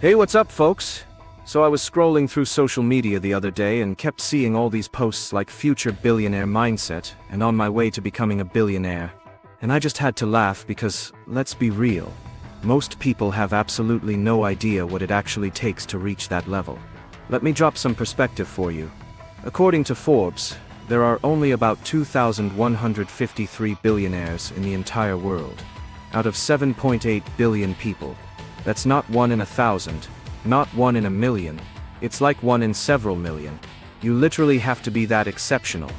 Hey, what's up, folks? So I was scrolling through social media the other day and kept seeing all these posts like future billionaire mindset and on my way to becoming a billionaire. And I just had to laugh because, let's be real, most people have absolutely no idea what it actually takes to reach that level. Let me drop some perspective for you. According to Forbes, there are only about 2,153 billionaires in the entire world, out of 7.8 billion people. That's not 1 in 1,000, not 1 in 1,000,000, it's like 1 in several million. You literally have to be that exceptional.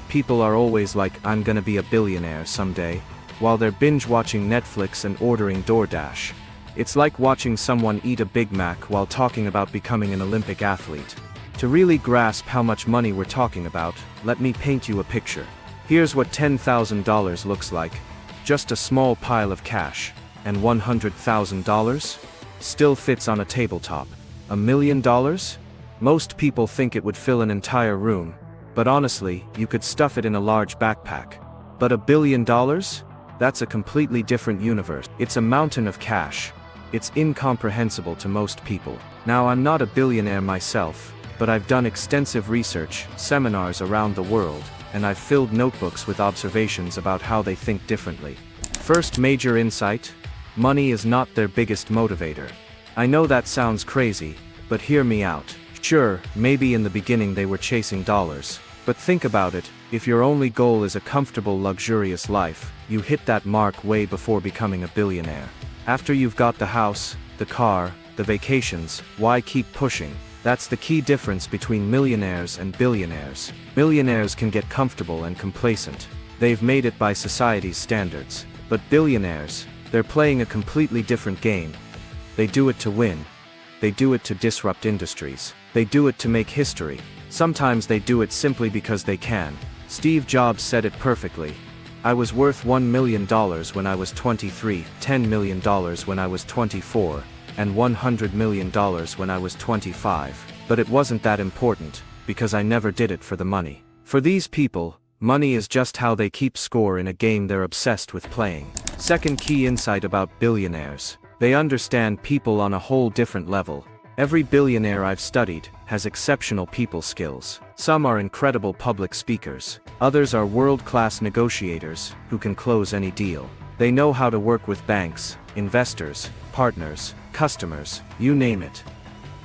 People are always like, I'm gonna be a billionaire someday, while they're binge-watching Netflix and ordering DoorDash. It's like watching someone eat a Big Mac while talking about becoming an Olympic athlete. To really grasp how much money we're talking about, let me paint you a picture. Here's what $10,000 looks like. Just a small pile of cash. And $100,000? Still fits on a tabletop. $1 million? Most people think it would fill an entire room, but honestly, you could stuff it in a large backpack. But $1 billion? That's a completely different universe. It's a mountain of cash. It's incomprehensible to most people. Now, I'm not a billionaire myself, but I've done extensive research, seminars around the world, and I've filled notebooks with observations about how they think differently. First major insight: money is not their biggest motivator. I know that sounds crazy, but hear me out. Sure, maybe in the beginning they were chasing dollars, but think about it, if your only goal is a comfortable, luxurious life, you hit that mark way before becoming a billionaire. After you've got the house, the car, the vacations, why keep pushing? That's the key difference between millionaires and billionaires. Millionaires can get comfortable and complacent. They've made it by society's standards. But billionaires, they're playing a completely different game. They do it to win. They do it to disrupt industries. They do it to make history. Sometimes they do it simply because they can. Steve Jobs said it perfectly. I was worth $1 million when I was 23, $10 million when I was 24, and $100 million when I was 25. But it wasn't that important, because I never did it for the money. For these people, money is just how they keep score in a game they're obsessed with playing. Second key insight about billionaires: they understand people on a whole different level. Every billionaire I've studied has exceptional people skills. Some are incredible public speakers. Others are world-class negotiators who can close any deal. They know how to work with banks, investors, partners, customers, you name it.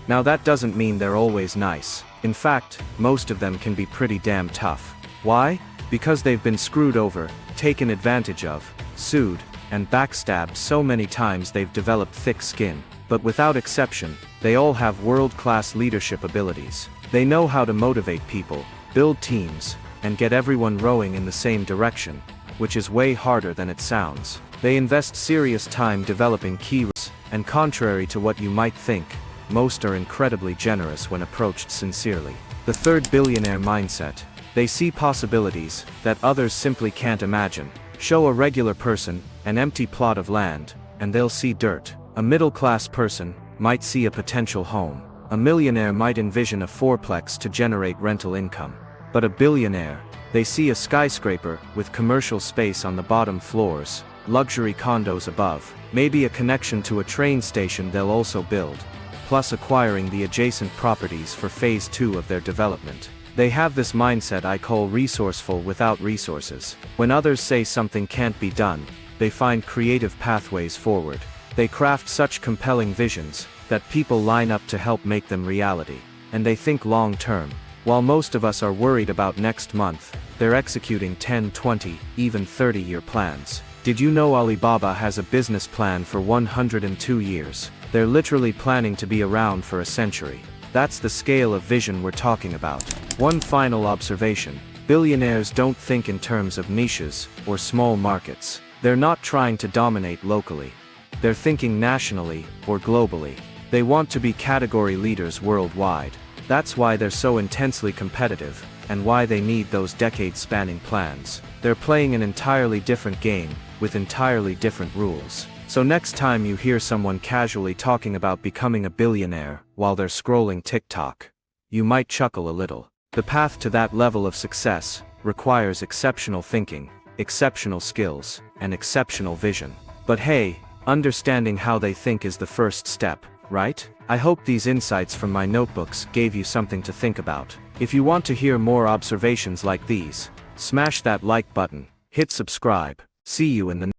Now that doesn't mean they're always nice. In fact, most of them can be pretty damn tough. Why? Because they've been screwed over, taken advantage of, sued, and backstabbed so many times they've developed thick skin. But without exception, they all have world-class leadership abilities. They know how to motivate people, build teams, and get everyone rowing in the same direction, which is way harder than it sounds. They invest serious time developing key roles, and contrary to what you might think, most are incredibly generous when approached sincerely. The third billionaire mindset: they see possibilities that others simply can't imagine. Show a regular person an empty plot of land, and they'll see dirt. A middle-class person might see a potential home. A millionaire might envision a fourplex to generate rental income. But a billionaire, they see a skyscraper with commercial space on the bottom floors, luxury condos above, maybe a connection to a train station they'll also build, plus acquiring the adjacent properties for phase 2 of their development. They have this mindset I call resourceful without resources. When others say something can't be done, they find creative pathways forward. They craft such compelling visions that people line up to help make them reality. And they think long term. While most of us are worried about next month, they're executing 10, 20, even 30-year plans. Did you know Alibaba has a business plan for 102 years? They're literally planning to be around for a century. That's the scale of vision we're talking about. One final observation: billionaires don't think in terms of niches or small markets. They're not trying to dominate locally. They're thinking nationally or globally. They want to be category leaders worldwide. That's why they're so intensely competitive, and why they need those decade-spanning plans. They're playing an entirely different game, with entirely different rules. So next time you hear someone casually talking about becoming a billionaire while they're scrolling TikTok, you might chuckle a little. The path to that level of success requires exceptional thinking, exceptional skills, and exceptional vision. But hey, understanding how they think is the first step, right? I hope these insights from my notebooks gave you something to think about. If you want to hear more observations like these, smash that like button, hit subscribe. See you in the